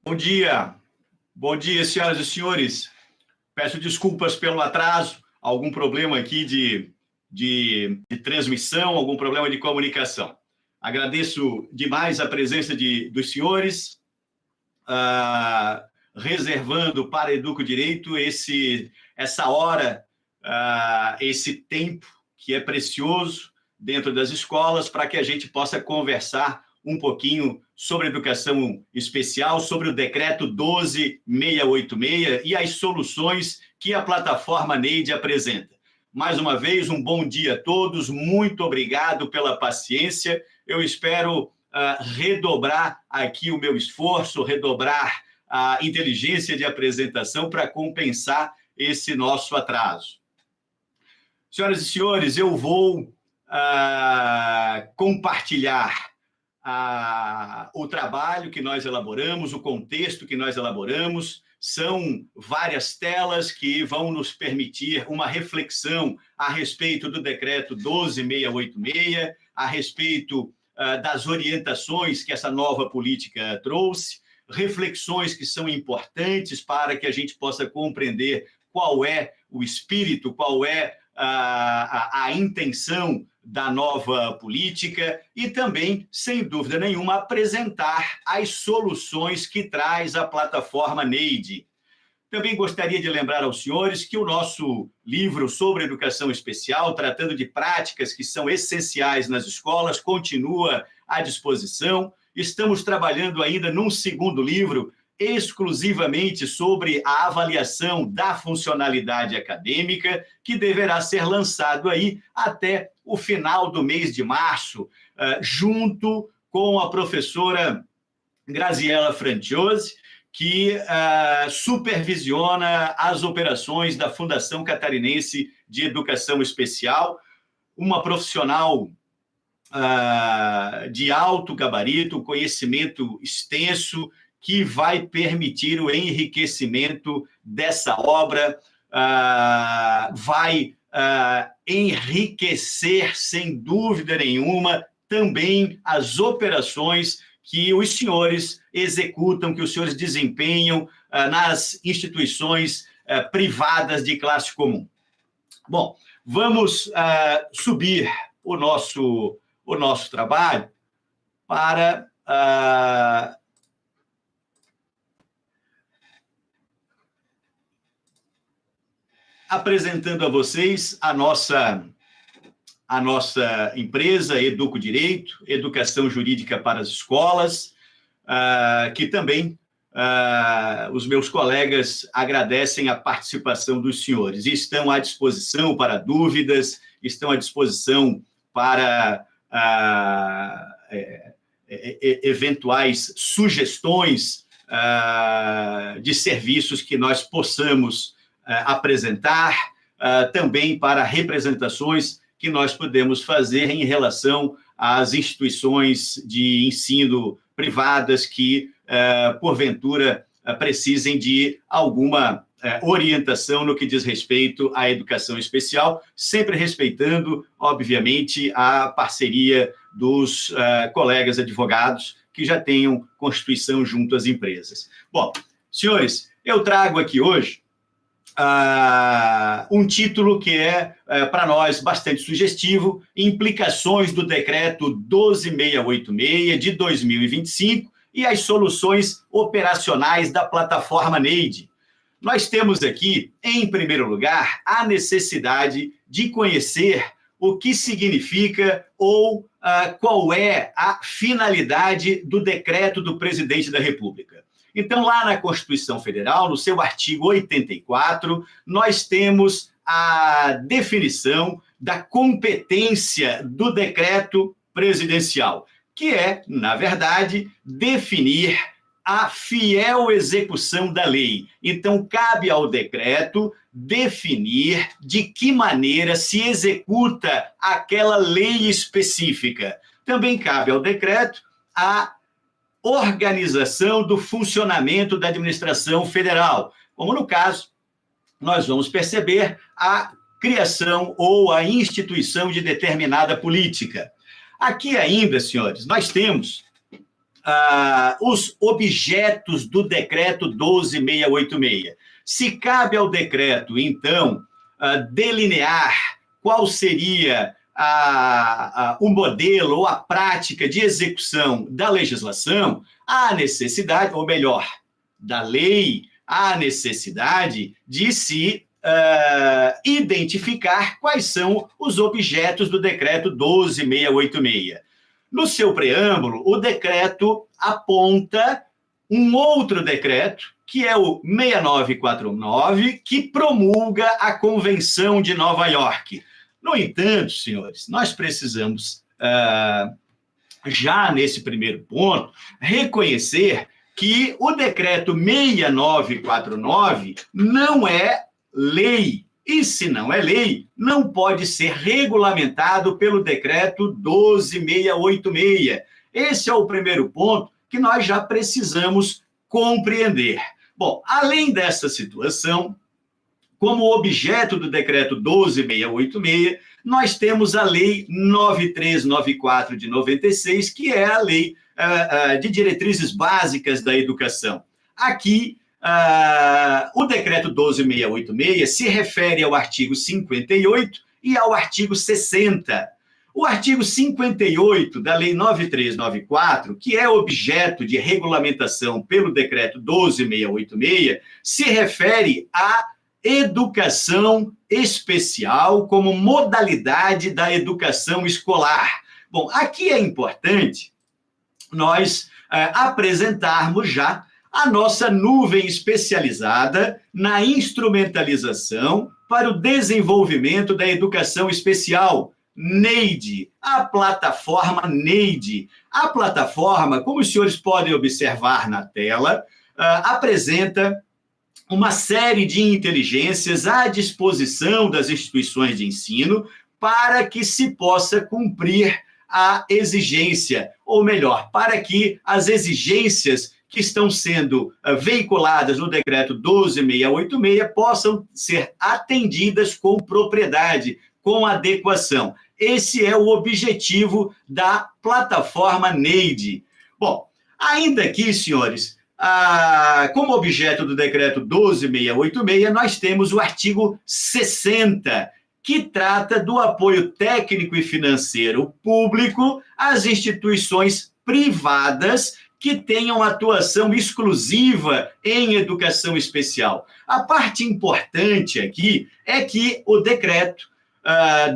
Bom dia, senhoras e senhores. Peço desculpas pelo atraso, algum problema aqui de transmissão, algum problema de comunicação. Agradeço demais a presença dos senhores, reservando para Educo Direito essa hora, esse tempo que é precioso dentro das escolas para que a gente possa conversar um pouquinho sobre educação especial, sobre o decreto 12686 e as soluções que a plataforma Neide apresenta. Mais uma vez, um bom dia a todos, muito obrigado pela paciência. Eu espero redobrar aqui o meu esforço, redobrar a inteligência de apresentação para compensar esse nosso atraso. Senhoras e senhores, eu vou compartilhar o trabalho que nós elaboramos, o contexto que nós elaboramos. São várias telas que vão nos permitir uma reflexão a respeito do decreto 12686, a respeito das orientações que essa nova política trouxe, reflexões que são importantes para que a gente possa compreender qual é o espírito, qual é a intenção da nova política e também, sem dúvida nenhuma, apresentar as soluções que traz a plataforma Neide. Também gostaria de lembrar aos senhores que o nosso livro sobre educação especial, tratando de práticas que são essenciais nas escolas, continua à disposição. Estamos trabalhando ainda num segundo livro, exclusivamente sobre a avaliação da funcionalidade acadêmica, que deverá ser lançado aí até o final do mês de março, junto com a professora Graziella Franciosi, que supervisiona as operações da Fundação Catarinense de Educação Especial, uma profissional de alto gabarito, conhecimento extenso, que vai permitir o enriquecimento dessa obra, vai enriquecer, sem dúvida nenhuma, também as operações que os senhores executam, que os senhores desempenham nas instituições privadas de classe comum. Bom, vamos subir o nosso trabalho para apresentando a vocês a nossa empresa, Educo Direito, Educação Jurídica para as Escolas, que também os meus colegas agradecem a participação dos senhores. Estão à disposição para dúvidas, estão à disposição para eventuais sugestões de serviços que nós possamos apresentar, também para representações que nós podemos fazer em relação às instituições de ensino privadas que, porventura, precisem de alguma orientação no que diz respeito à educação especial, sempre respeitando, obviamente, a parceria dos colegas advogados que já tenham constituição junto às empresas. Bom, senhores, eu trago aqui hoje um título que é, para nós, bastante sugestivo: Implicações do Decreto 12686 de 2025 e as soluções operacionais da plataforma Neide. Nós temos aqui, em primeiro lugar, a necessidade de conhecer o que significa ou qual é a finalidade do decreto do presidente da República. Então, lá na Constituição Federal, no seu artigo 84, nós temos a definição da competência do decreto presidencial, que é, na verdade, definir a fiel execução da lei. Então, cabe ao decreto definir de que maneira se executa aquela lei específica. Também cabe ao decreto a organização do funcionamento da administração federal, como no caso, nós vamos perceber a criação ou a instituição de determinada política. Aqui ainda, senhores, nós temos os objetos do decreto 12.686. Se cabe ao decreto, então, delinear qual seria o modelo ou a prática de execução da legislação, há necessidade, ou melhor, da lei, há necessidade de se identificar quais são os objetos do decreto 12.686. No seu preâmbulo, o decreto aponta um outro decreto, que é o 6949, que promulga a Convenção de Nova York. No entanto, senhores, nós precisamos, já nesse primeiro ponto, reconhecer que o decreto 6949 não é lei. E, se não é lei, não pode ser regulamentado pelo decreto 12.686. Esse é o primeiro ponto que nós já precisamos compreender. Bom, além dessa situação, como objeto do decreto 12.686, nós temos a lei 9394 de 96, que é a lei de diretrizes básicas da educação. Aqui, o decreto 12.686 se refere ao artigo 58 e ao artigo 60. O artigo 58 da Lei 9394, que é objeto de regulamentação pelo decreto 12.686, se refere à educação especial como modalidade da educação escolar. Bom, aqui é importante nós apresentarmos já a nossa nuvem especializada na instrumentalização para o desenvolvimento da educação especial, NEID, a plataforma NEID. A plataforma, como os senhores podem observar na tela, apresenta uma série de inteligências à disposição das instituições de ensino para que se possa cumprir a exigência, ou melhor, para que as exigências que estão sendo veiculadas no decreto 12.686 possam ser atendidas com propriedade, com adequação. Esse é o objetivo da plataforma NEID. Bom, ainda aqui, senhores, como objeto do decreto 12.686, nós temos o artigo 60, que trata do apoio técnico e financeiro público às instituições privadas que tenham atuação exclusiva em educação especial. A parte importante aqui é que o decreto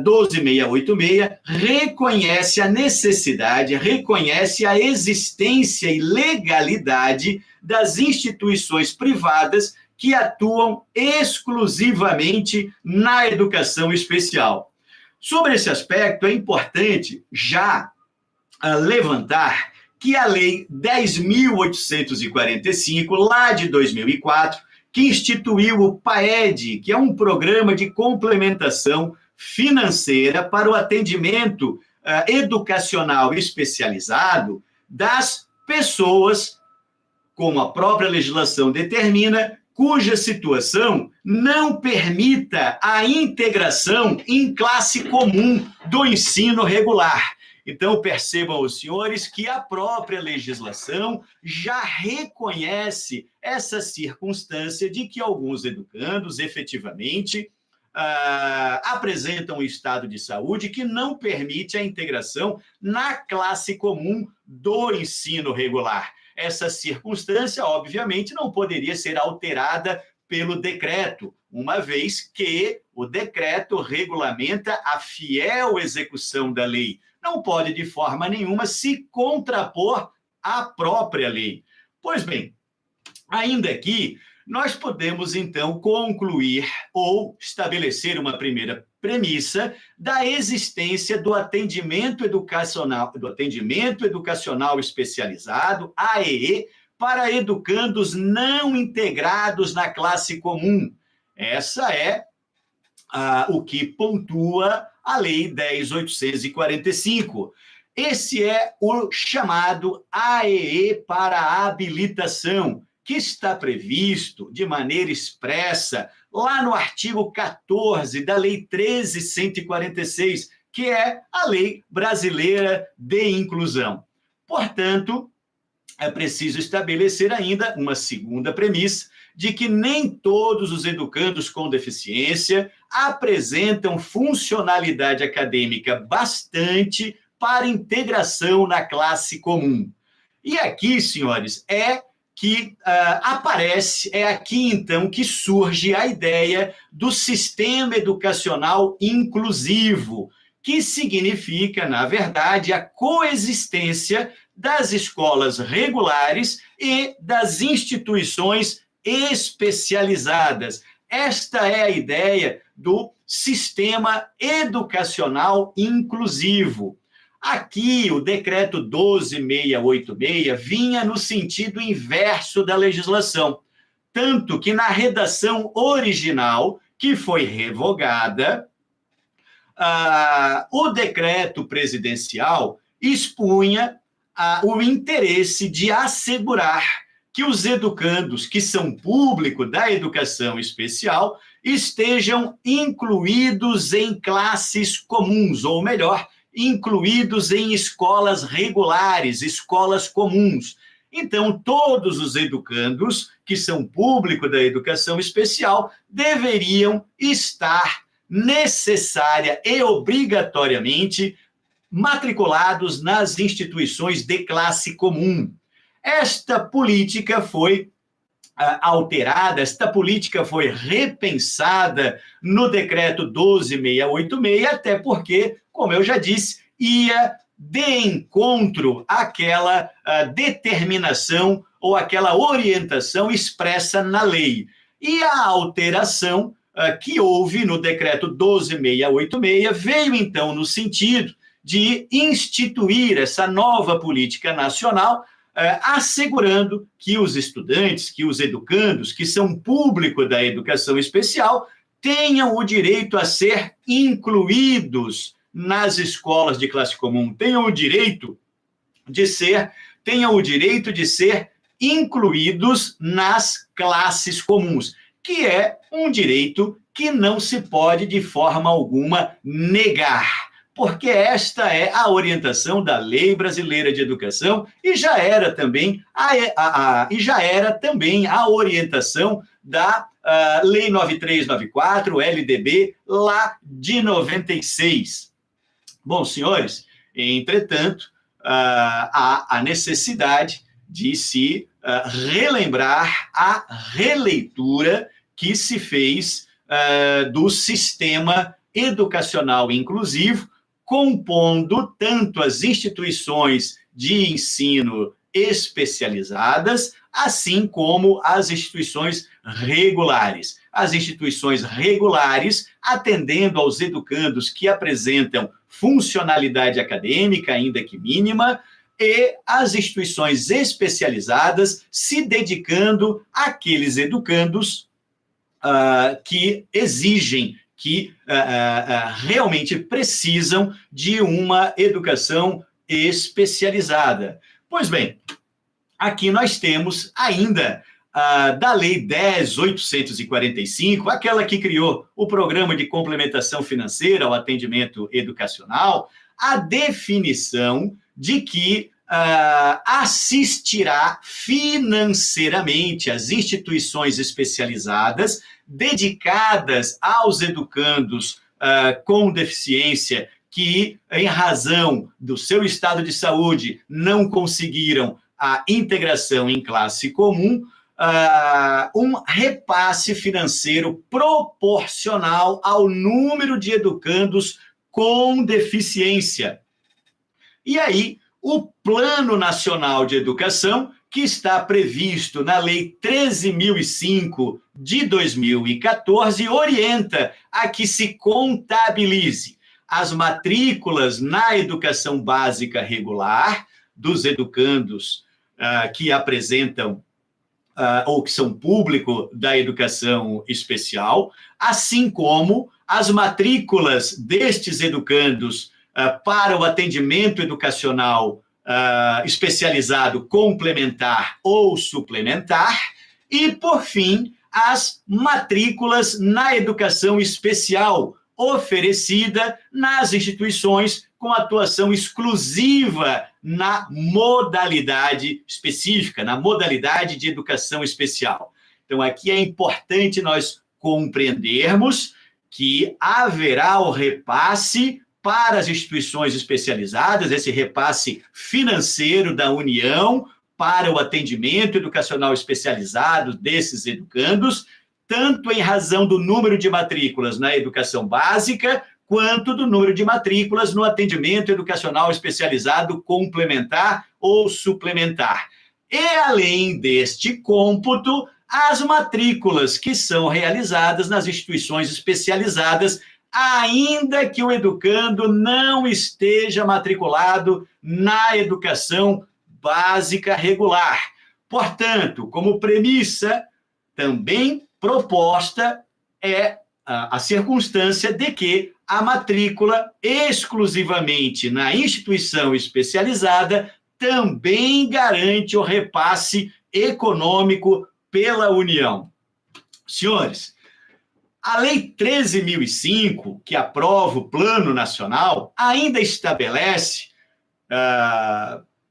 12.686 reconhece a necessidade, reconhece a existência e legalidade das instituições privadas que atuam exclusivamente na educação especial. Sobre esse aspecto, é importante já levantar que a Lei 10.845, lá de 2004, que instituiu o PAED, que é um programa de complementação financeira para o atendimento educacional especializado das pessoas, como a própria legislação determina, cuja situação não permita a integração em classe comum do ensino regular. Então, percebam os senhores que a própria legislação já reconhece essa circunstância de que alguns educandos, efetivamente, apresentam um estado de saúde que não permite a integração na classe comum do ensino regular. Essa circunstância, obviamente, não poderia ser alterada pelo decreto, uma vez que o decreto regulamenta a fiel execução da lei. Não pode, de forma nenhuma, se contrapor à própria lei. Pois bem, ainda aqui, nós podemos, então, concluir ou estabelecer uma primeira premissa da existência do atendimento educacional especializado, AEE, para educandos não integrados na classe comum. Essa é o que pontua a Lei 10.845. Esse é o chamado AEE para habilitação, que está previsto de maneira expressa lá no artigo 14 da Lei 13.146, que é a Lei Brasileira de Inclusão. Portanto, é preciso estabelecer ainda uma segunda premissa, de que nem todos os educandos com deficiência apresentam funcionalidade acadêmica bastante para integração na classe comum. E aqui, senhores, é que aparece, é aqui então que surge a ideia do sistema educacional inclusivo, que significa, na verdade, a coexistência das escolas regulares e das instituições especializadas. Esta é a ideia do sistema educacional inclusivo. Aqui, o decreto 12.686 vinha no sentido inverso da legislação, tanto que na redação original, que foi revogada, o decreto presidencial expunha o interesse de assegurar que os educandos que são público da educação especial estejam incluídos em classes comuns, ou melhor, incluídos em escolas regulares, escolas comuns. Então, todos os educandos que são público da educação especial deveriam estar necessária e obrigatoriamente matriculados nas instituições de classe comum. Esta política foi alterada, esta política foi repensada no decreto 12.686, até porque, como eu já disse, ia de encontro àquela determinação ou àquela orientação expressa na lei. E a alteração que houve no decreto 12.686 veio, então, no sentido de instituir essa nova política nacional, assegurando que os estudantes, que os educandos, que são público da educação especial, tenham o direito a ser incluídos nas escolas de classe comum, tenham o direito de ser incluídos nas classes comuns, que é um direito que não se pode, de forma alguma, negar, porque esta é a orientação da Lei Brasileira de Educação e já era também a orientação da Lei 9394, LDB, lá de 96. Bom, senhores, entretanto, há a necessidade de se relembrar a releitura que se fez do sistema educacional inclusivo, compondo tanto as instituições de ensino especializadas, assim como as instituições regulares. As instituições regulares, atendendo aos educandos que apresentam funcionalidade acadêmica, ainda que mínima, e as instituições especializadas se dedicando àqueles educandos que exigem, que realmente precisam de uma educação especializada. Pois bem, aqui nós temos ainda da Lei 10.845, aquela que criou o Programa de Complementação Financeira ao Atendimento Educacional, a definição de que assistirá financeiramente as instituições especializadas dedicadas aos educandos com deficiência que, em razão do seu estado de saúde, não conseguiram a integração em classe comum, um repasse financeiro proporcional ao número de educandos com deficiência. E aí, o Plano Nacional de Educação, que está previsto na Lei 13.005 de 2014, orienta a que se contabilize as matrículas na educação básica regular dos educandos que apresentam ou que são público da educação especial, assim como as matrículas destes educandos para o atendimento educacional especializado complementar ou suplementar, e, por fim, as matrículas na educação especial oferecida nas instituições com atuação exclusiva na modalidade específica, na modalidade de educação especial. Então, aqui é importante nós compreendermos que haverá o repasse para as instituições especializadas, esse repasse financeiro da União para o atendimento educacional especializado desses educandos, tanto em razão do número de matrículas na educação básica, quanto do número de matrículas no atendimento educacional especializado complementar ou suplementar. E, além deste cômputo, as matrículas que são realizadas nas instituições especializadas, ainda que o educando não esteja matriculado na educação básica regular. Portanto, como premissa, também proposta é a circunstância de que a matrícula exclusivamente na instituição especializada também garante o repasse econômico pela União. Senhores, a Lei 13.005, que aprova o Plano Nacional, ainda estabelece,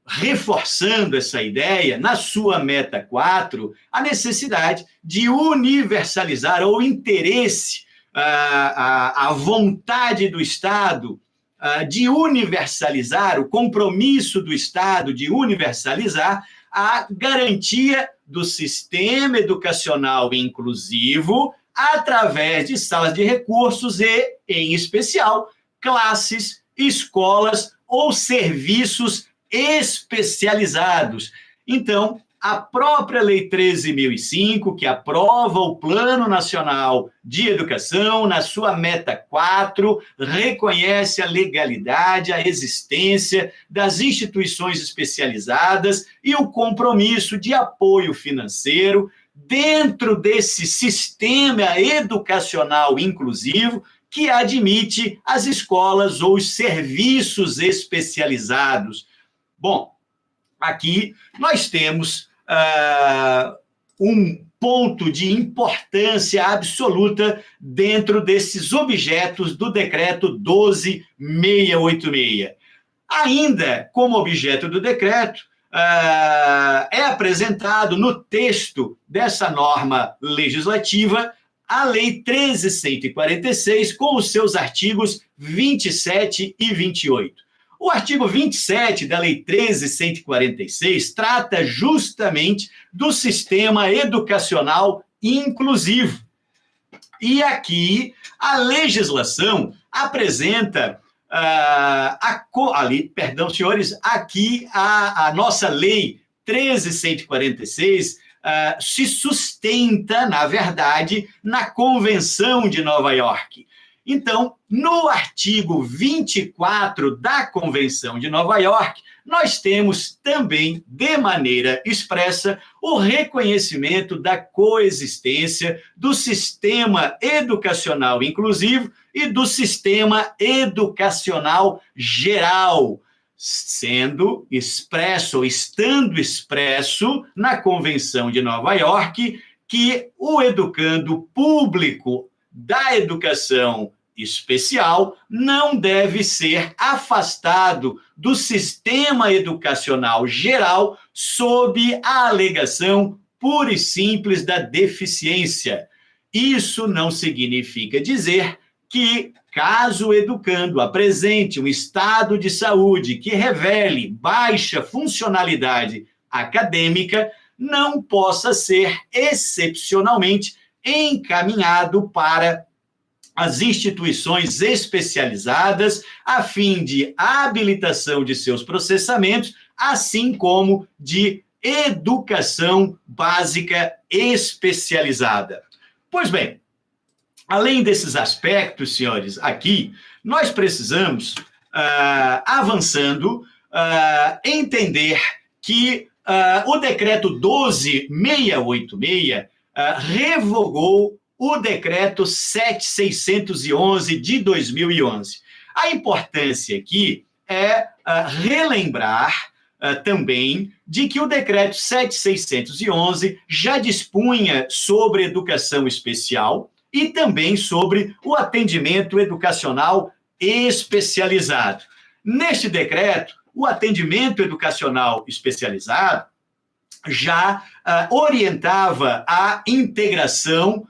reforçando essa ideia, na sua meta 4, a necessidade de universalizar ou interesse, a vontade do Estado de universalizar, o compromisso do Estado de universalizar a garantia do sistema educacional inclusivo através de salas de recursos e, em especial, classes, escolas ou serviços especializados. Então, a própria Lei 13.005, que aprova o Plano Nacional de Educação, na sua meta 4, reconhece a legalidade, a existência das instituições especializadas e o compromisso de apoio financeiro dentro desse sistema educacional inclusivo que admite as escolas ou os serviços especializados. Bom, aqui nós temos um ponto de importância absoluta dentro desses objetos do Decreto 12.686. Ainda como objeto do decreto, é apresentado no texto dessa norma legislativa a Lei 13.146, com os seus artigos 27 e 28. O artigo 27 da Lei 13.146 trata justamente do sistema educacional inclusivo. E aqui a legislação apresenta, senhores, aqui a nossa Lei 13.146 se sustenta, na verdade, na Convenção de Nova York. Então, no artigo 24 da Convenção de Nova York, nós temos também, de maneira expressa, o reconhecimento da coexistência do sistema educacional inclusivo e do sistema educacional geral, sendo expresso, ou estando expresso na Convenção de Nova York, que o educando público da educação especial não deve ser afastado do sistema educacional geral sob a alegação pura e simples da deficiência. Isso não significa dizer que, caso o educando apresente um estado de saúde que revele baixa funcionalidade acadêmica, não possa ser excepcionalmente encaminhado para as instituições especializadas, a fim de habilitação de seus processamentos, assim como de educação básica especializada. Pois bem, além desses aspectos, senhores, aqui, nós precisamos, avançando, entender que o decreto 12.686 revogou o decreto 7.611 de 2011. A importância aqui é relembrar também de que o decreto 7.611 já dispunha sobre educação especial, e também sobre o atendimento educacional especializado. Neste decreto, o atendimento educacional especializado já orientava a integração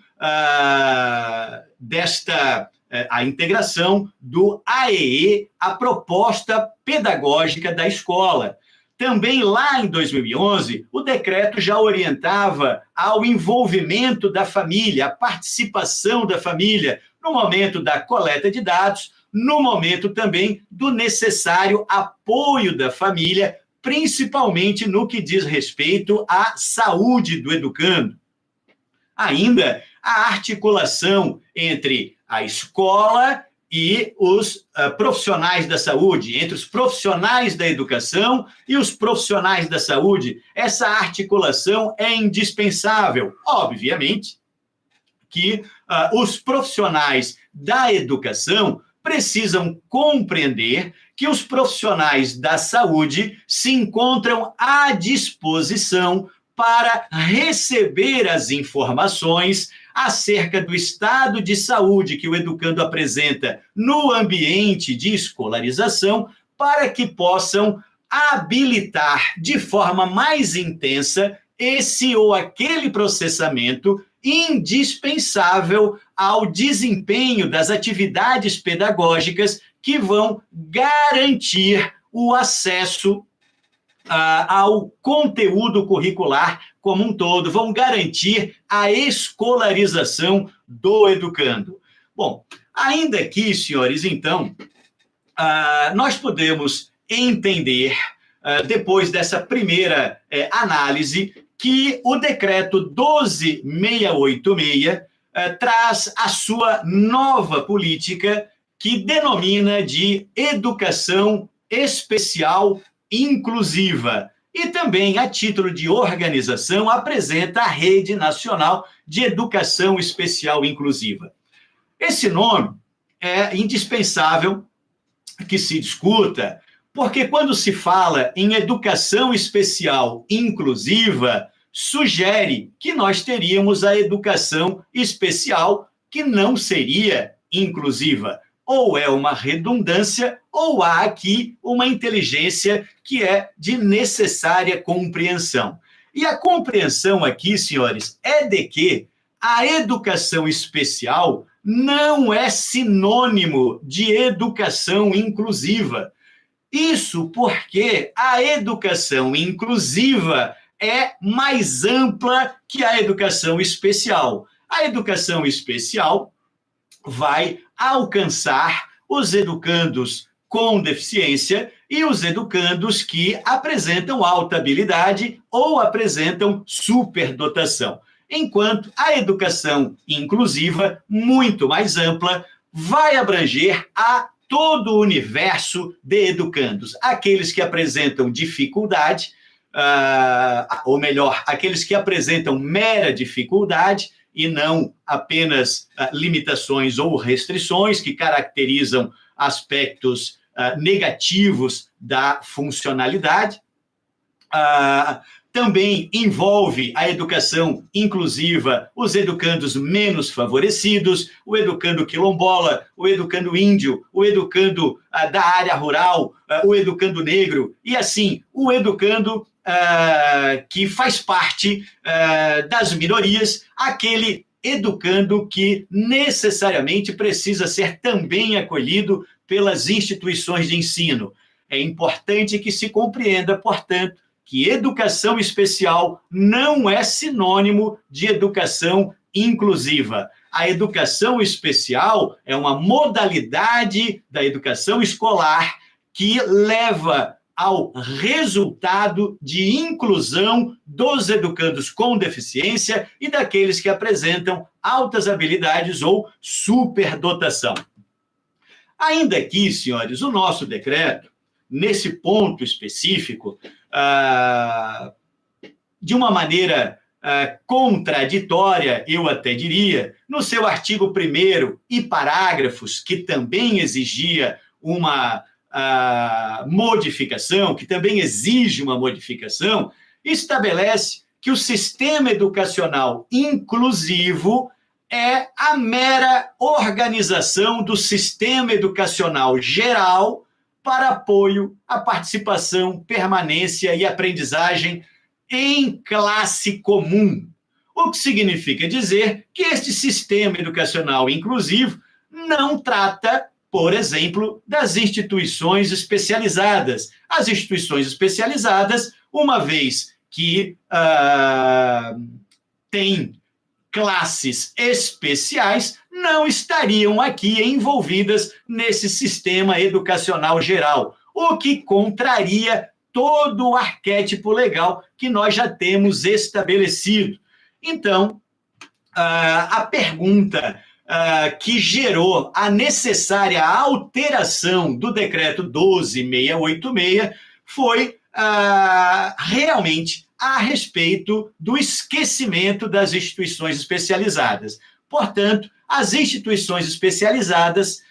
a integração do AEE, a proposta pedagógica da escola. Também lá em 2011, o decreto já orientava ao envolvimento da família, a participação da família no momento da coleta de dados, no momento também do necessário apoio da família, principalmente no que diz respeito à saúde do educando. Ainda a articulação entre a escola e os profissionais da saúde, entre os profissionais da educação e os profissionais da saúde. Essa articulação é indispensável. Obviamente que os profissionais da educação precisam compreender que os profissionais da saúde se encontram à disposição para receber as informações acerca do estado de saúde que o educando apresenta no ambiente de escolarização, para que possam habilitar de forma mais intensa esse ou aquele processamento indispensável ao desempenho das atividades pedagógicas que vão garantir o acesso ao conteúdo curricular como um todo, vão garantir a escolarização do educando. Bom, ainda aqui, senhores, então, nós podemos entender, depois dessa primeira análise, que o decreto 12.686 traz a sua nova política, que denomina de educação especial inclusiva, e também, a título de organização, apresenta a Rede Nacional de Educação Especial Inclusiva. Esse nome é indispensável que se discuta, porque quando se fala em educação especial inclusiva, sugere que nós teríamos a educação especial que não seria inclusiva. Ou é uma redundância, ou há aqui uma inteligência que é de necessária compreensão. E a compreensão aqui, senhores, é de que a educação especial não é sinônimo de educação inclusiva. Isso porque a educação inclusiva é mais ampla que a educação especial. A educação especial vai alcançar os educandos com deficiência e os educandos que apresentam alta habilidade ou apresentam superdotação. Enquanto a educação inclusiva, muito mais ampla, vai abranger a todo o universo de educandos, aqueles que apresentam dificuldade, ou melhor, aqueles que apresentam mera dificuldade e não apenas limitações ou restrições que caracterizam aspectos negativos da funcionalidade. Também envolve a educação inclusiva os educandos menos favorecidos, o educando quilombola, o educando índio, o educando da área rural, o educando negro, e assim, o educando que faz parte das minorias, aquele educando que necessariamente precisa ser também acolhido pelas instituições de ensino. É importante que se compreenda, portanto, que educação especial não é sinônimo de educação inclusiva. A educação especial é uma modalidade da educação escolar que leva ao resultado de inclusão dos educandos com deficiência e daqueles que apresentam altas habilidades ou superdotação. Ainda aqui, senhores, o nosso decreto, nesse ponto específico, de uma maneira contraditória, eu até diria, no seu artigo 1º e parágrafos, que também exigia uma modificação, que também exige uma modificação, estabelece que o sistema educacional inclusivo é a mera organização do sistema educacional geral para apoio à participação, permanência e aprendizagem em classe comum. O que significa dizer que este sistema educacional inclusivo não trata, por exemplo, das instituições especializadas. As instituições especializadas, uma vez que têm classes especiais, não estariam aqui envolvidas nesse sistema educacional geral, o que contraria todo o arquétipo legal que nós já temos estabelecido. Então, a pergunta que gerou a necessária alteração do decreto 12.686 foi realmente a respeito do esquecimento das instituições especializadas. Portanto, as instituições especializadas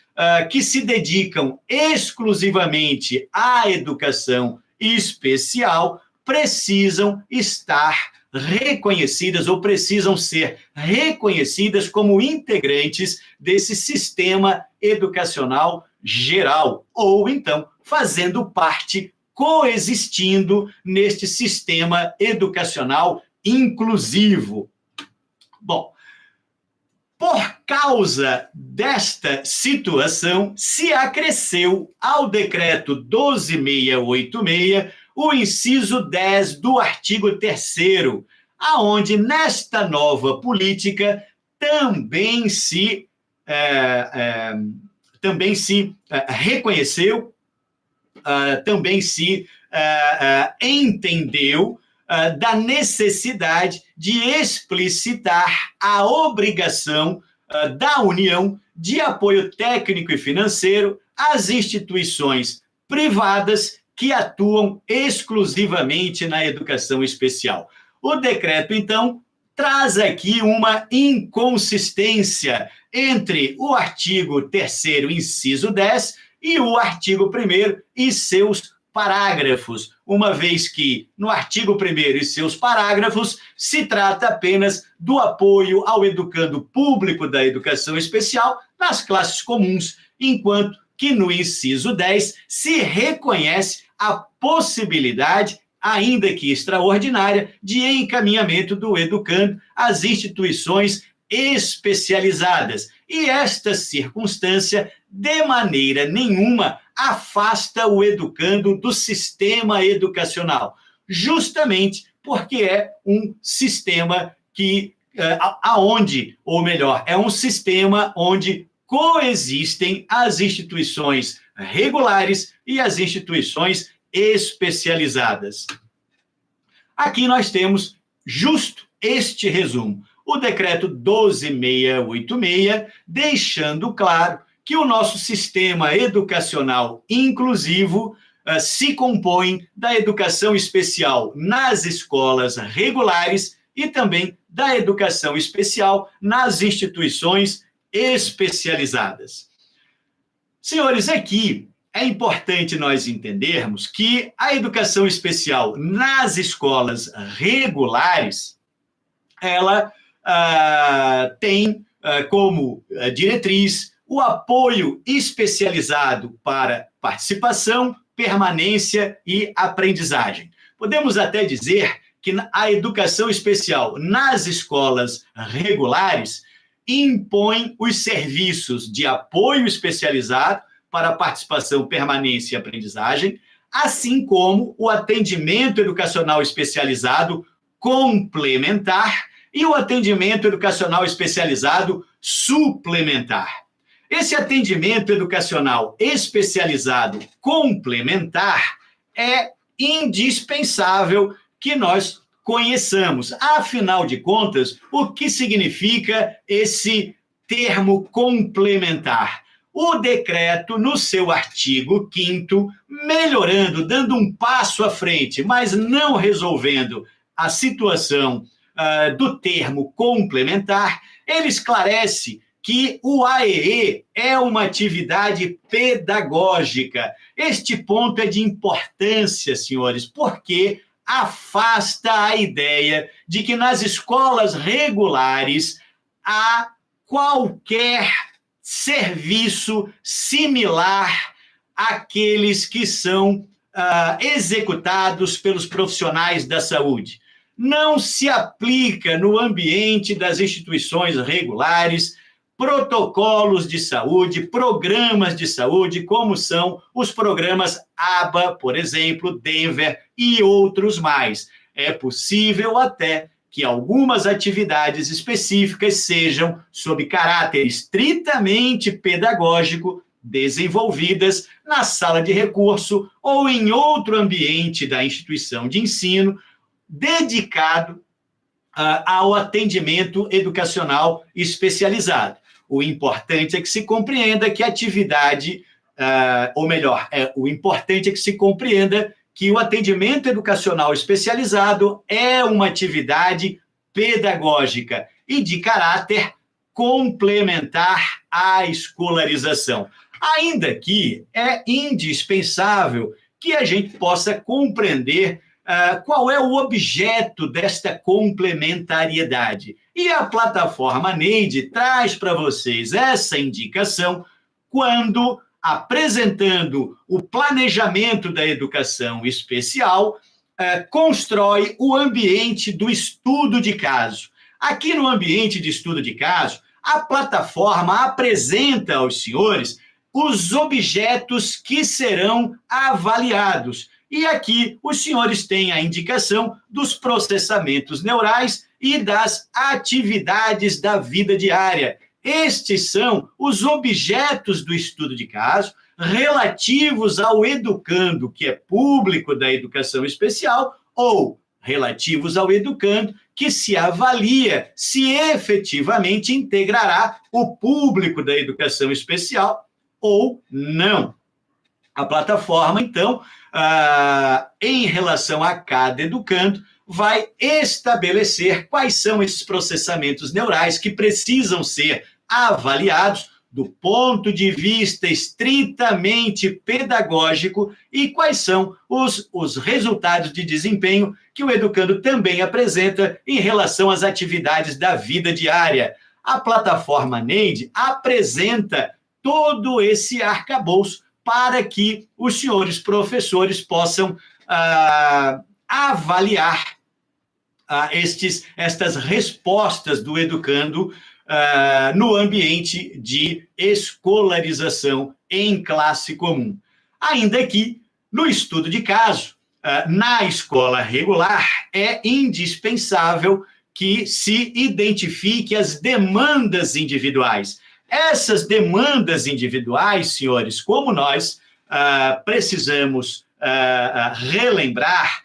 que se dedicam exclusivamente à educação especial precisam estar reconhecidas ou precisam ser reconhecidas como integrantes desse sistema educacional geral, ou então fazendo parte, coexistindo neste sistema educacional inclusivo. Bom, por causa desta situação, se acresceu ao decreto 12.686 o inciso 10 do artigo 3º, aonde nesta nova política também se reconheceu, também se entendeu da necessidade de explicitar a obrigação da União de apoio técnico e financeiro às instituições privadas que atuam exclusivamente na educação especial. O decreto, então, traz aqui uma inconsistência entre o artigo 3º, inciso 10, e o artigo 1º e seus parágrafos, uma vez que no artigo 1º e seus parágrafos se trata apenas do apoio ao educando público da educação especial nas classes comuns, enquanto que no inciso 10 se reconhece a possibilidade, ainda que extraordinária, de encaminhamento do educando às instituições especializadas. E esta circunstância, de maneira nenhuma, afasta o educando do sistema educacional, justamente porque é um sistema que, é um sistema onde coexistem as instituições regulares e as instituições especializadas. Aqui nós temos justo este resumo. O decreto 12.686, deixando claro que o nosso sistema educacional inclusivo se compõe da educação especial nas escolas regulares e também da educação especial nas instituições especializadas. Senhores, aqui é importante nós entendermos que a educação especial nas escolas regulares, ela tem como diretriz o apoio especializado para participação, permanência e aprendizagem. Podemos até dizer que a educação especial nas escolas regulares impõe os serviços de apoio especializado para participação, permanência e aprendizagem, assim como o atendimento educacional especializado complementar e o atendimento educacional especializado suplementar. Esse atendimento educacional especializado complementar é indispensável que nós conheçamos. Afinal de contas, o que significa esse termo complementar? O decreto, no seu artigo 5º, melhorando, dando um passo à frente, mas não resolvendo a situação do termo complementar, ele esclarece que o AEE é uma atividade pedagógica. Este ponto é de importância, senhores, porque afasta a ideia de que nas escolas regulares há qualquer serviço similar àqueles que são executados pelos profissionais da saúde. Não se aplica no ambiente das instituições regulares protocolos de saúde, programas de saúde, como são os programas ABA, por exemplo, Denver e outros mais. É possível até que algumas atividades específicas sejam, sob caráter estritamente pedagógico, desenvolvidas na sala de recurso ou em outro ambiente da instituição de ensino, dedicado ao atendimento educacional especializado. O importante é que se compreenda que a atividade, o importante é que se compreenda que o atendimento educacional especializado é uma atividade pedagógica e de caráter complementar à escolarização. Ainda que é indispensável que a gente possa compreender qual é o objeto desta complementariedade. E a plataforma Neide traz para vocês essa indicação quando, apresentando o planejamento da educação especial, constrói o ambiente do estudo de caso. Aqui no ambiente de estudo de caso, a plataforma apresenta aos senhores os objetos que serão avaliados. E aqui os senhores têm a indicação dos processamentos neurais e das atividades da vida diária. Estes são os objetos do estudo de caso relativos ao educando, que é público da educação especial, ou relativos ao educando, que se avalia se efetivamente integrará o público da educação especial ou não. A plataforma, então, em relação a cada educando, vai estabelecer quais são esses processamentos neurais que precisam ser avaliados do ponto de vista estritamente pedagógico e quais são os resultados de desempenho que o educando também apresenta em relação às atividades da vida diária. A plataforma Neide apresenta todo esse arcabouço para que os senhores professores possam avaliar estas respostas do educando no ambiente de escolarização em classe comum. Ainda que, no estudo de caso, na escola regular, é indispensável que se identifique as demandas individuais. Essas demandas individuais, senhores, como nós precisamos relembrar,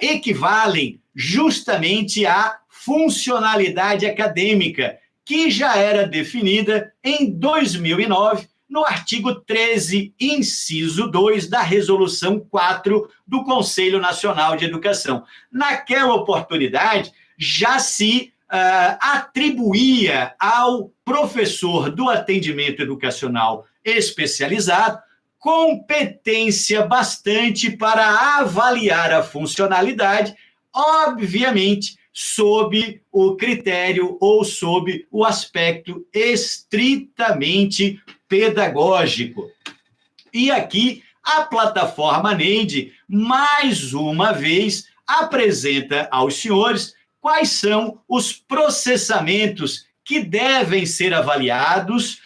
equivalem justamente à funcionalidade acadêmica, que já era definida em 2009, no artigo 13, inciso 2 da Resolução 4 do Conselho Nacional de Educação. Naquela oportunidade, já se atribuía ao professor do atendimento educacional especializado competência bastante para avaliar a funcionalidade, obviamente, sob o critério ou sob o aspecto estritamente pedagógico. E aqui a plataforma Neide, mais uma vez, apresenta aos senhores quais são os processamentos que devem ser avaliados,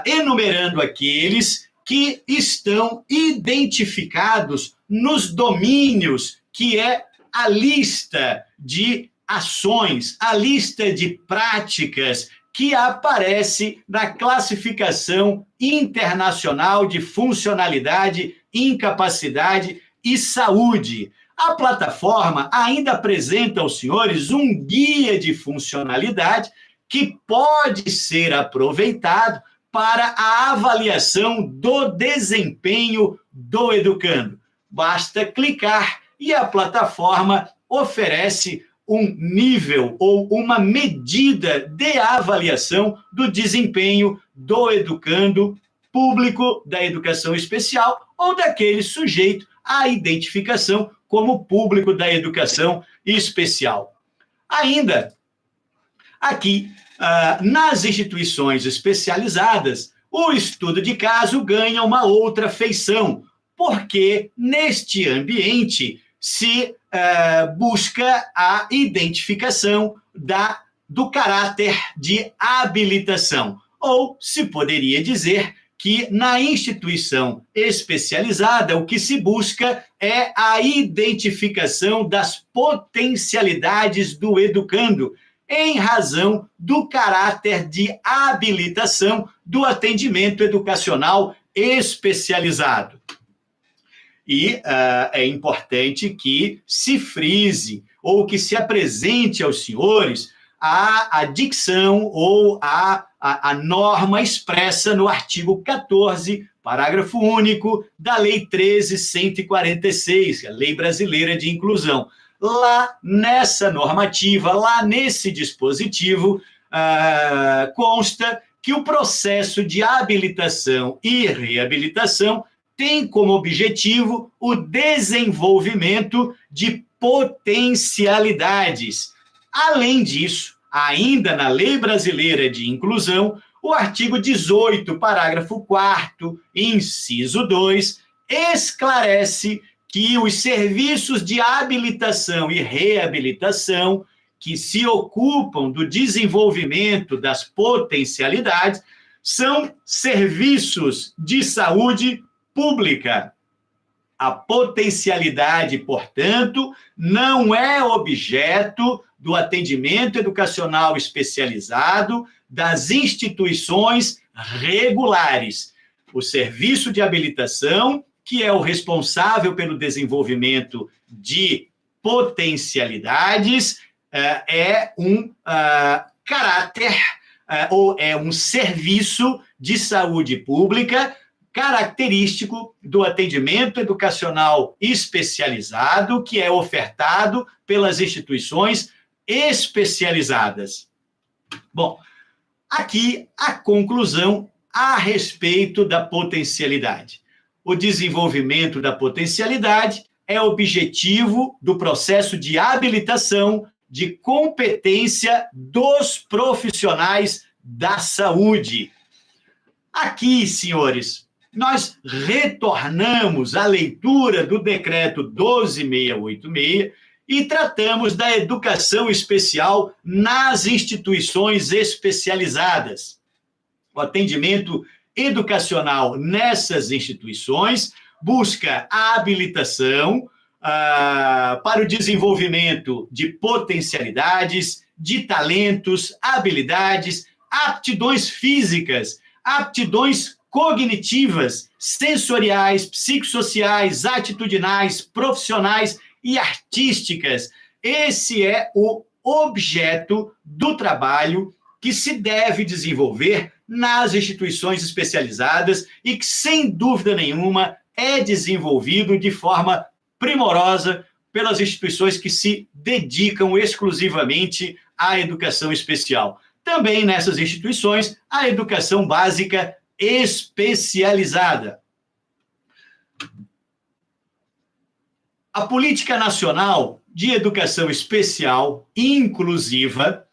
enumerando aqueles que estão identificados nos domínios, que é a lista de ações, a lista de práticas que aparece na Classificação Internacional de Funcionalidade, Incapacidade e Saúde. A plataforma ainda apresenta aos senhores um guia de funcionalidade que pode ser aproveitado para a avaliação do desempenho do educando. Basta clicar e a plataforma oferece um nível ou uma medida de avaliação do desempenho do educando público da educação especial ou daquele sujeito à identificação como público da educação especial. Ainda, aqui, Nas instituições especializadas, o estudo de caso ganha uma outra feição, porque neste ambiente se busca a identificação do caráter de habilitação, ou se poderia dizer que na instituição especializada o que se busca é a identificação das potencialidades do educando, em razão do caráter de habilitação do atendimento educacional especializado. E é importante que se frise ou que se apresente aos senhores a dicção ou a norma expressa no artigo 14, parágrafo único, da Lei 13.146, a Lei Brasileira de Inclusão. Lá nessa normativa, lá nesse dispositivo, consta que o processo de habilitação e reabilitação tem como objetivo o desenvolvimento de potencialidades. Além disso, ainda na Lei Brasileira de Inclusão, o artigo 18, parágrafo 4º, inciso 2, esclarece que os serviços de habilitação e reabilitação que se ocupam do desenvolvimento das potencialidades são serviços de saúde pública. A potencialidade, portanto, não é objeto do atendimento educacional especializado das instituições regulares. O serviço de habilitação, que é o responsável pelo desenvolvimento de potencialidades, é um caráter, ou é um serviço de saúde pública característico do atendimento educacional especializado que é ofertado pelas instituições especializadas. Bom, aqui a conclusão a respeito da potencialidade. O desenvolvimento da potencialidade é objetivo do processo de habilitação de competência dos profissionais da saúde. Aqui, senhores, nós retornamos à leitura do decreto 12.686 e tratamos da educação especial nas instituições especializadas. O atendimento educacional nessas instituições busca a habilitação para o desenvolvimento de potencialidades, de talentos, habilidades, aptidões físicas, aptidões cognitivas, sensoriais, psicossociais, atitudinais, profissionais e artísticas. Esse é o objeto do trabalho que se deve desenvolver nas instituições especializadas e que, sem dúvida nenhuma, é desenvolvido de forma primorosa pelas instituições que se dedicam exclusivamente à educação especial. Também nessas instituições, a educação básica especializada. A Política Nacional de Educação Especial Inclusiva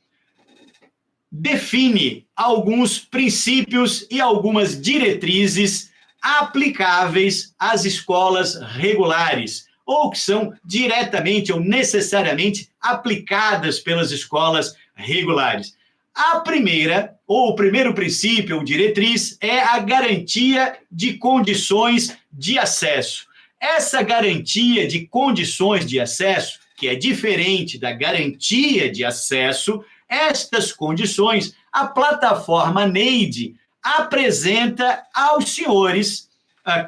define alguns princípios e algumas diretrizes aplicáveis às escolas regulares, ou que são diretamente ou necessariamente aplicadas pelas escolas regulares. A primeira, ou o primeiro princípio ou diretriz, é a garantia de condições de acesso. Essa garantia de condições de acesso, que é diferente da garantia de acesso, estas condições, a plataforma Neide apresenta aos senhores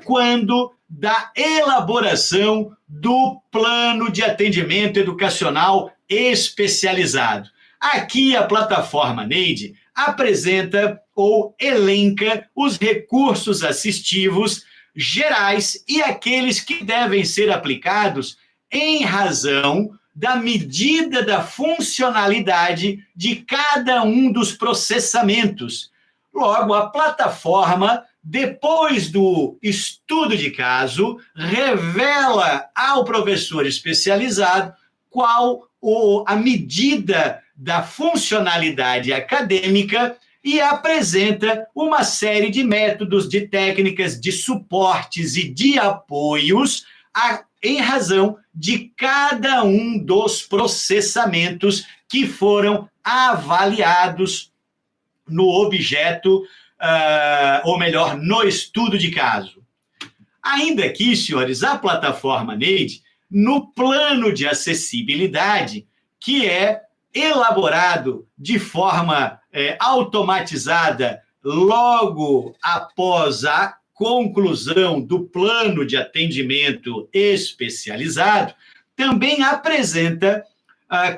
quando da elaboração do plano de atendimento educacional especializado. Aqui a plataforma Neide apresenta ou elenca os recursos assistivos gerais e aqueles que devem ser aplicados em razão da medida da funcionalidade de cada um dos processamentos. Logo, a plataforma, depois do estudo de caso, revela ao professor especializado qual a medida da funcionalidade acadêmica e apresenta uma série de métodos, de técnicas, de suportes e de apoios em razão de cada um dos processamentos que foram avaliados no objeto, ou melhor, no estudo de caso. Ainda aqui, senhores, a plataforma NEID, no plano de acessibilidade, que é elaborado de forma automatizada logo após a conclusão do plano de atendimento especializado, também apresenta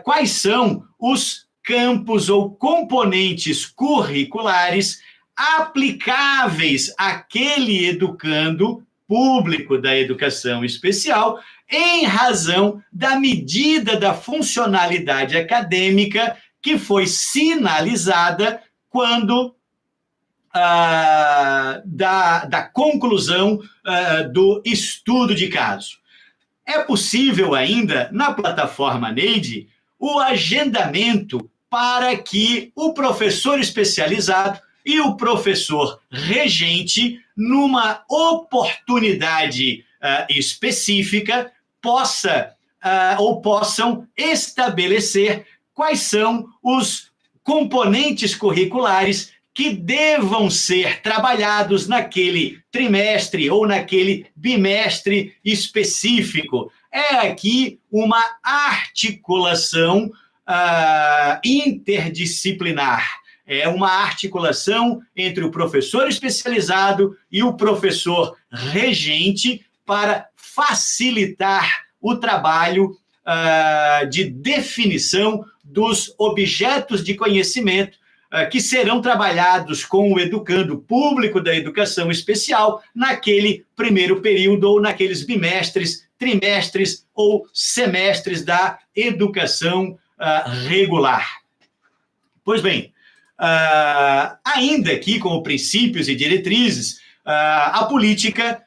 quais são os campos ou componentes curriculares aplicáveis àquele educando público da educação especial, em razão da medida da funcionalidade acadêmica que foi sinalizada quando da conclusão do estudo de caso. É possível ainda, na plataforma NEID, o agendamento para que o professor especializado e o professor regente, numa oportunidade específica, possam estabelecer quais são os componentes curriculares que devam ser trabalhados naquele trimestre ou naquele bimestre específico. É aqui uma articulação interdisciplinar. É uma articulação entre o professor especializado e o professor regente para facilitar o trabalho de definição dos objetos de conhecimento que serão trabalhados com o educando público da educação especial naquele primeiro período ou naqueles bimestres, trimestres ou semestres da educação regular. Pois bem, ainda aqui como princípios e diretrizes, a política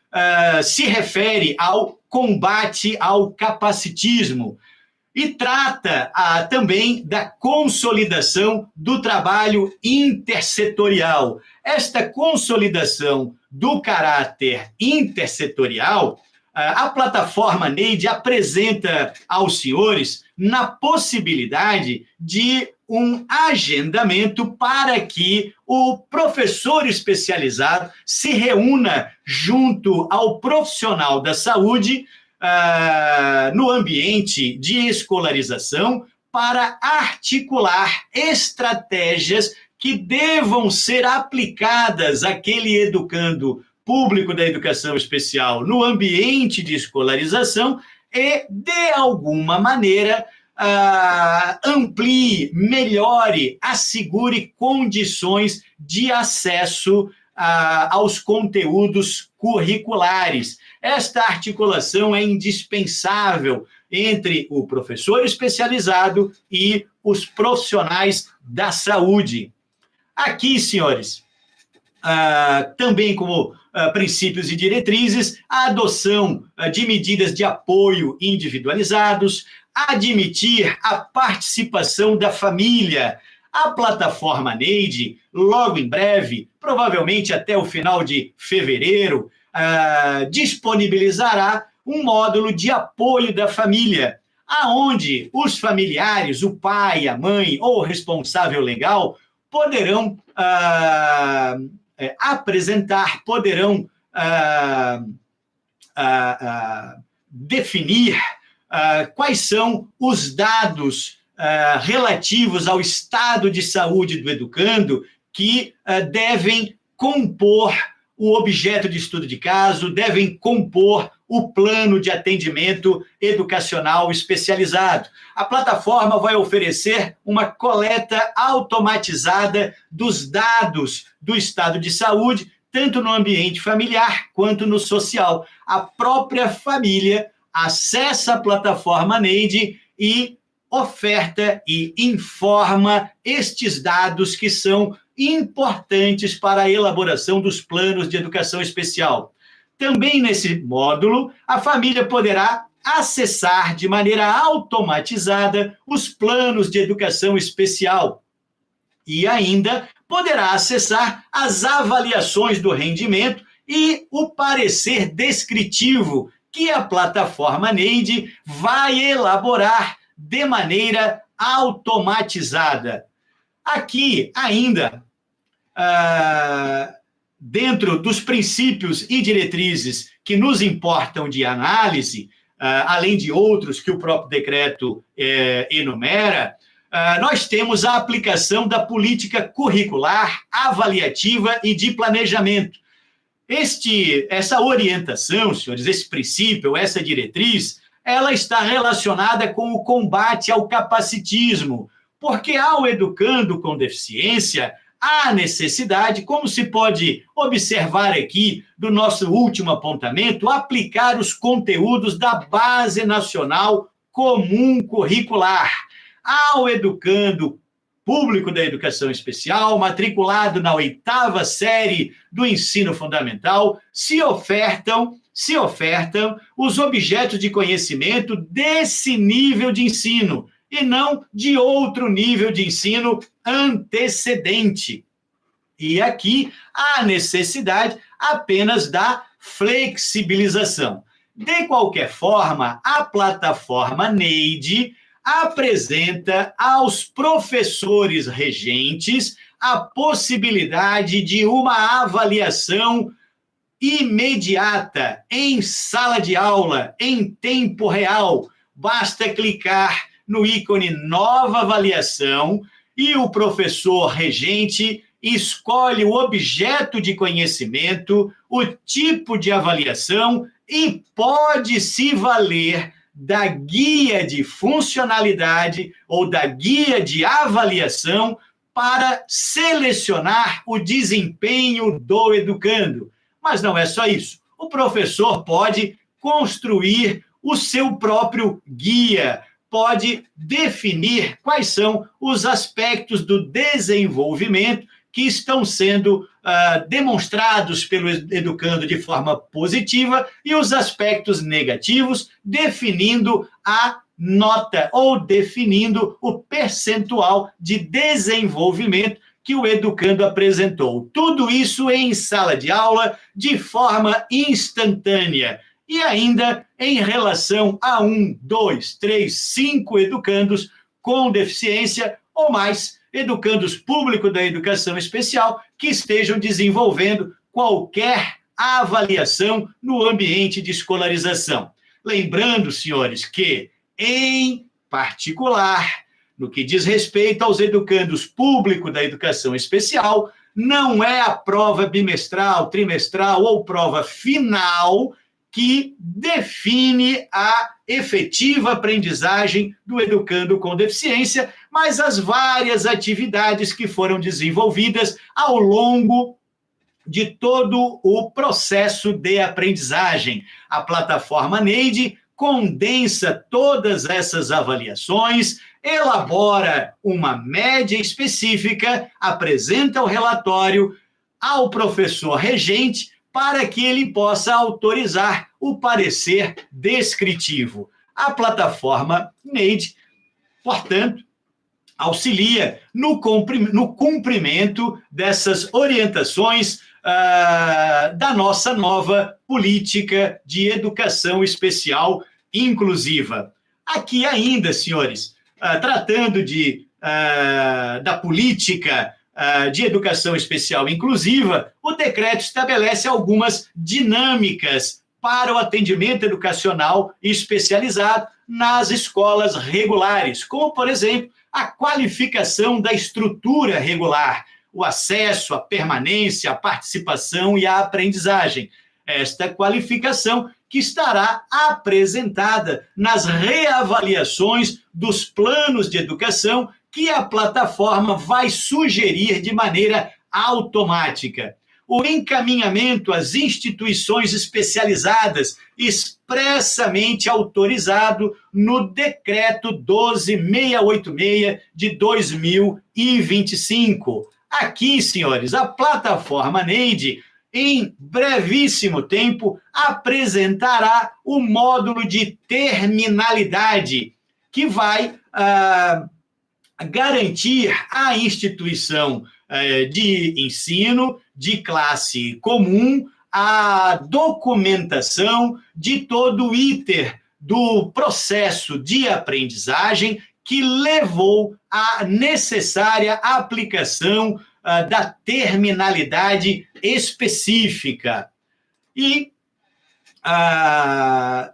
se refere ao combate ao capacitismo e trata também da consolidação do trabalho intersetorial. Esta consolidação do caráter intersetorial, a plataforma NEID apresenta aos senhores na possibilidade de um agendamento para que o professor especializado se reúna junto ao profissional da saúde no ambiente de escolarização para articular estratégias que devam ser aplicadas àquele educando público da educação especial no ambiente de escolarização e, de alguma maneira, amplie, melhore, assegure condições de acesso aos conteúdos curriculares. Esta articulação é indispensável entre o professor especializado e os profissionais da saúde. Aqui, senhores, também como princípios e diretrizes, a adoção de medidas de apoio individualizados, admitir a participação da família. A plataforma NEID, logo em breve, provavelmente até o final de fevereiro, disponibilizará um módulo de apoio da família, aonde os familiares, o pai, a mãe ou o responsável legal poderão apresentar, poderão definir quais são os dados relativos ao estado de saúde do educando que devem compor o objeto de estudo de caso, devem compor o plano de atendimento educacional especializado. A plataforma vai oferecer uma coleta automatizada dos dados do estado de saúde, tanto no ambiente familiar quanto no social. A própria família acessa a plataforma NEID e oferta e informa estes dados que são importantes para a elaboração dos planos de educação especial. Também nesse módulo, a família poderá acessar de maneira automatizada os planos de educação especial e ainda poderá acessar as avaliações do rendimento e o parecer descritivo que a plataforma Neide vai elaborar de maneira automatizada. Aqui, ainda, dentro dos princípios e diretrizes que nos importam de análise, além de outros que o próprio decreto enumera, nós temos a aplicação da política curricular, avaliativa e de planejamento. Essa orientação, senhores, esse princípio, essa diretriz, ela está relacionada com o combate ao capacitismo, porque ao educando com deficiência, há necessidade, como se pode observar aqui do nosso último apontamento, aplicar os conteúdos da Base Nacional Comum Curricular. Ao educando público da educação especial, matriculado na 8ª série do ensino fundamental, se ofertam os objetos de conhecimento desse nível de ensino, e não de outro nível de ensino antecedente. E aqui há necessidade apenas da flexibilização. De qualquer forma, a plataforma Neide apresenta aos professores regentes a possibilidade de uma avaliação imediata, em sala de aula, em tempo real. Basta clicar no ícone Nova Avaliação e o professor regente escolhe o objeto de conhecimento, o tipo de avaliação e pode se valer da guia de funcionalidade ou da guia de avaliação para selecionar o desempenho do educando. Mas não é só isso. O professor pode construir o seu próprio guia, pode definir quais são os aspectos do desenvolvimento que estão sendo demonstrados pelo educando de forma positiva e os aspectos negativos, definindo a nota ou definindo o percentual de desenvolvimento que o educando apresentou. Tudo isso em sala de aula, de forma instantânea. E ainda em relação a 1, 2, 3, 5 educandos com deficiência ou mais, educandos públicos da educação especial que estejam desenvolvendo qualquer avaliação no ambiente de escolarização. Lembrando, senhores, que, em particular, no que diz respeito aos educandos públicos da educação especial, não é a prova bimestral, trimestral ou prova final que define a efetiva aprendizagem do educando com deficiência, mas as várias atividades que foram desenvolvidas ao longo de todo o processo de aprendizagem. A plataforma Neide condensa todas essas avaliações, elabora uma média específica, apresenta o relatório ao professor regente, para que ele possa autorizar o parecer descritivo. A plataforma Neide, portanto, auxilia no cumprimento dessas orientações da nossa nova política de educação especial inclusiva. Aqui ainda, senhores, tratando da política de educação especial inclusiva, o decreto estabelece algumas dinâmicas para o atendimento educacional especializado nas escolas regulares, como, por exemplo, a qualificação da estrutura regular, o acesso, a permanência, a participação e a aprendizagem. Esta qualificação que estará apresentada nas reavaliações dos planos de educação que a plataforma vai sugerir de maneira automática. O encaminhamento às instituições especializadas, expressamente autorizado no Decreto 12.686 de 2025. Aqui, senhores, a plataforma Neide em brevíssimo tempo, apresentará o módulo de terminalidade, que vai garantir à instituição de ensino de classe comum a documentação de todo o iter do processo de aprendizagem que levou à necessária aplicação da terminalidade específica. E,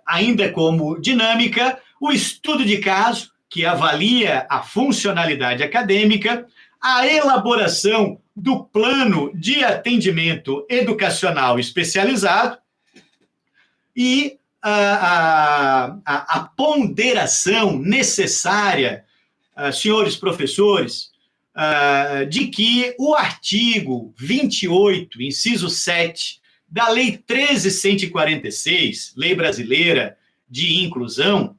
ainda como dinâmica, o estudo de caso, que avalia a funcionalidade acadêmica, a elaboração do plano de atendimento educacional especializado e a ponderação necessária, senhores professores, de que o artigo 28, inciso 7, da Lei 13.146, Lei Brasileira de Inclusão,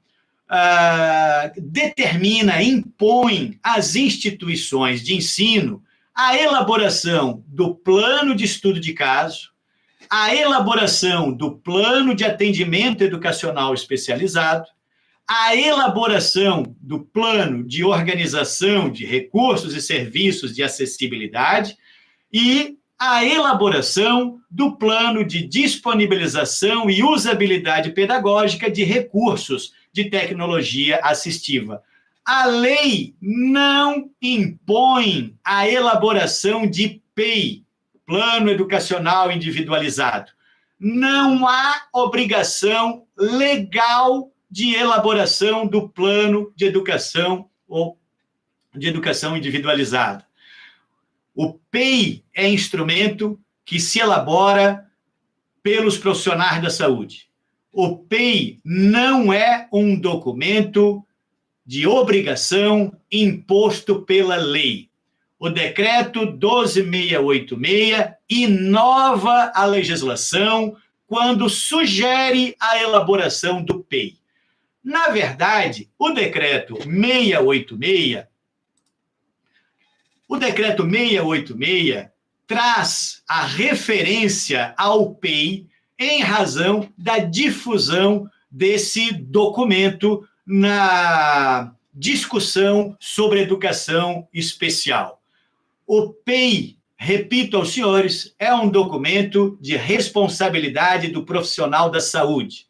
determina, impõe às instituições de ensino a elaboração do plano de estudo de caso, a elaboração do plano de atendimento educacional especializado, a elaboração do plano de organização de recursos e serviços de acessibilidade e a elaboração do plano de disponibilização e usabilidade pedagógica de recursos de tecnologia assistiva. A lei não impõe a elaboração de PEI, Plano Educacional Individualizado. Não há obrigação legal de elaboração do plano de educação ou de educação individualizada. O PEI é instrumento que se elabora pelos profissionais da saúde. O PEI não é um documento de obrigação imposto pela lei. O decreto 12.686 inova a legislação quando sugere a elaboração do PEI. Na verdade, o decreto 686 traz a referência ao PEI em razão da difusão desse documento na discussão sobre educação especial. O PEI, repito aos senhores, é um documento de responsabilidade do profissional da saúde.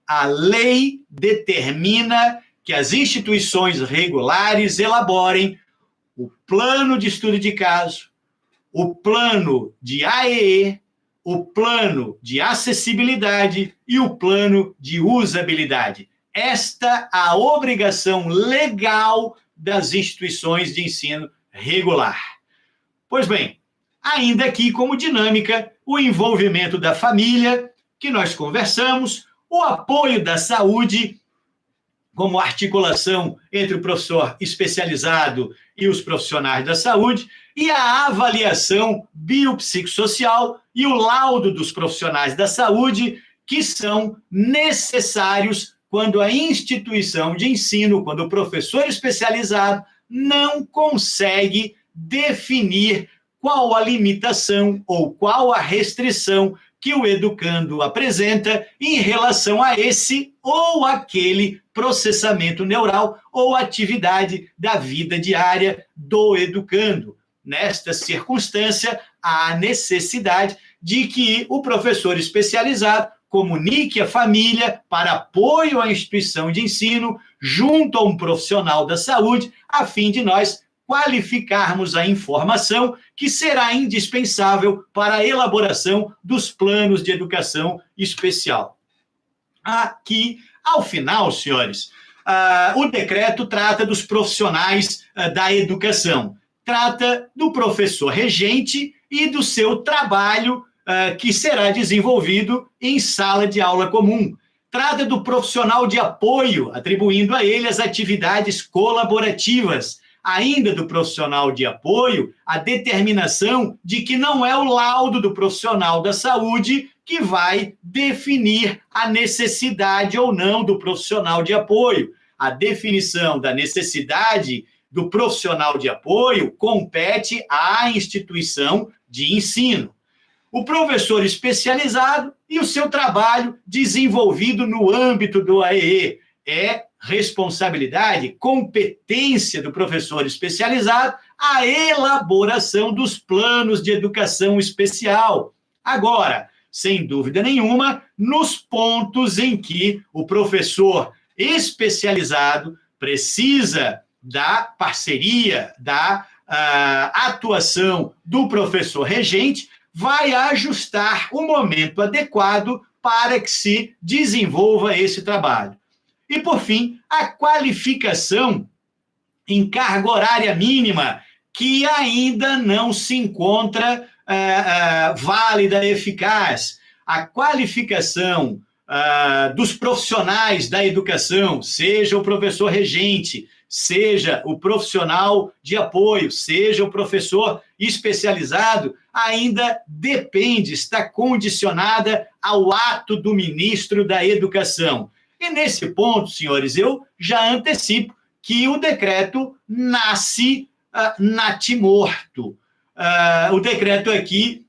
A lei determina que as instituições regulares elaborem o plano de estudo de caso, o plano de AEE, o plano de acessibilidade e o plano de usabilidade. Esta é a obrigação legal das instituições de ensino regular. Pois bem, ainda aqui como dinâmica, o envolvimento da família, que nós conversamos, o apoio da saúde, como articulação entre o professor especializado e os profissionais da saúde, e a avaliação biopsicossocial e o laudo dos profissionais da saúde, que são necessários quando a instituição de ensino, quando o professor especializado não consegue definir qual a limitação ou qual a restrição que o educando apresenta em relação a esse ou aquele processamento neural ou atividade da vida diária do educando. Nesta circunstância, há necessidade de que o professor especializado comunique à família para apoio à instituição de ensino junto a um profissional da saúde, a fim de nós qualificarmos a informação que será indispensável para a elaboração dos planos de educação especial. Aqui, ao final, senhores, o decreto trata dos profissionais da educação, trata do professor regente e do seu trabalho que será desenvolvido em sala de aula comum. Trata do profissional de apoio, atribuindo a ele as atividades colaborativas. Ainda do profissional de apoio, a determinação de que não é o laudo do profissional da saúde que vai definir a necessidade ou não do profissional de apoio. A definição da necessidade do profissional de apoio compete à instituição de ensino. o professor especializado e o seu trabalho desenvolvido no âmbito do AEE. É responsabilidade, competência do professor especializado a elaboração dos planos de educação especial. Agora, sem dúvida nenhuma, nos pontos em que o professor especializado precisa da parceria, da atuação do professor regente, vai ajustar o momento adequado para que se desenvolva esse trabalho. E, por fim, a qualificação em carga horária mínima, que ainda não se encontra válida, eficaz. A qualificação dos profissionais da educação, seja o professor regente, seja o profissional de apoio, seja o professor especializado, ainda depende, está condicionada ao ato do ministro da Educação. E nesse ponto, senhores, eu já antecipo que o decreto nasce natimorto. O decreto aqui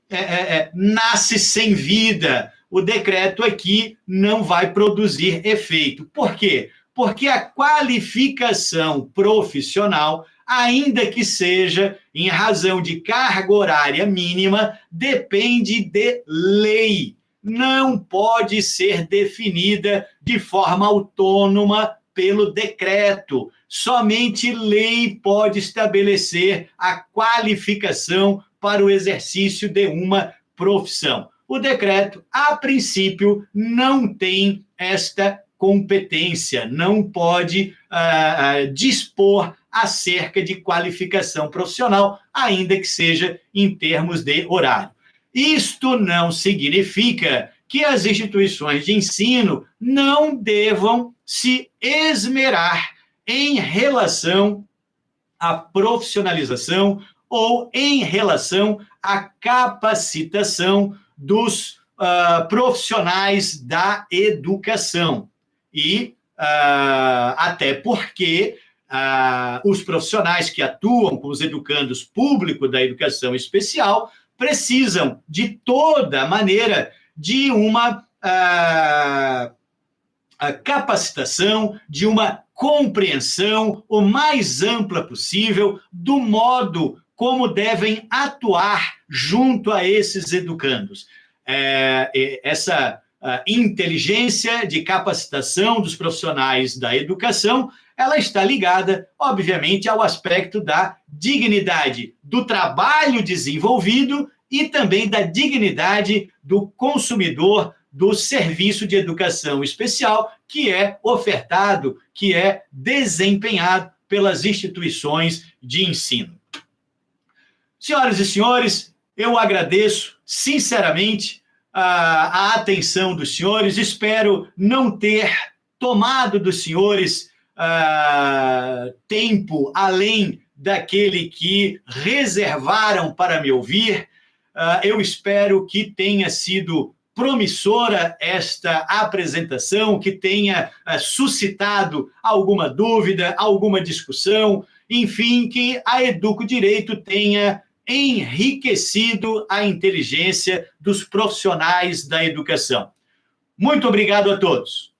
nasce sem vida. O decreto aqui não vai produzir efeito. Por quê? Porque a qualificação profissional, ainda que seja em razão de carga horária mínima, depende de lei. Não pode ser definida de forma autônoma pelo decreto. Somente lei pode estabelecer a qualificação para o exercício de uma profissão. O decreto, a princípio, não tem esta competência, não pode dispor acerca de qualificação profissional, ainda que seja em termos de horário. Isto não significa que as instituições de ensino não devam se esmerar em relação à profissionalização ou em relação à capacitação dos profissionais da educação. E até porque os profissionais que atuam com os educandos públicos da educação especial precisam, de toda maneira, de uma capacitação, de uma compreensão o mais ampla possível do modo como devem atuar junto a esses educandos. Essa inteligência de capacitação dos profissionais da educação, ela está ligada, obviamente, ao aspecto da dignidade do trabalho desenvolvido e também da dignidade do consumidor do serviço de educação especial que é ofertado, que é desempenhado pelas instituições de ensino. Senhoras e senhores, eu agradeço sinceramente a atenção dos senhores, espero não ter tomado dos senhores tempo além daquele que reservaram para me ouvir. Eu espero que tenha sido promissora esta apresentação, que tenha suscitado alguma dúvida, alguma discussão, enfim, que a Educo Direito tenha enriquecido a inteligência dos profissionais da educação. Muito obrigado a todos.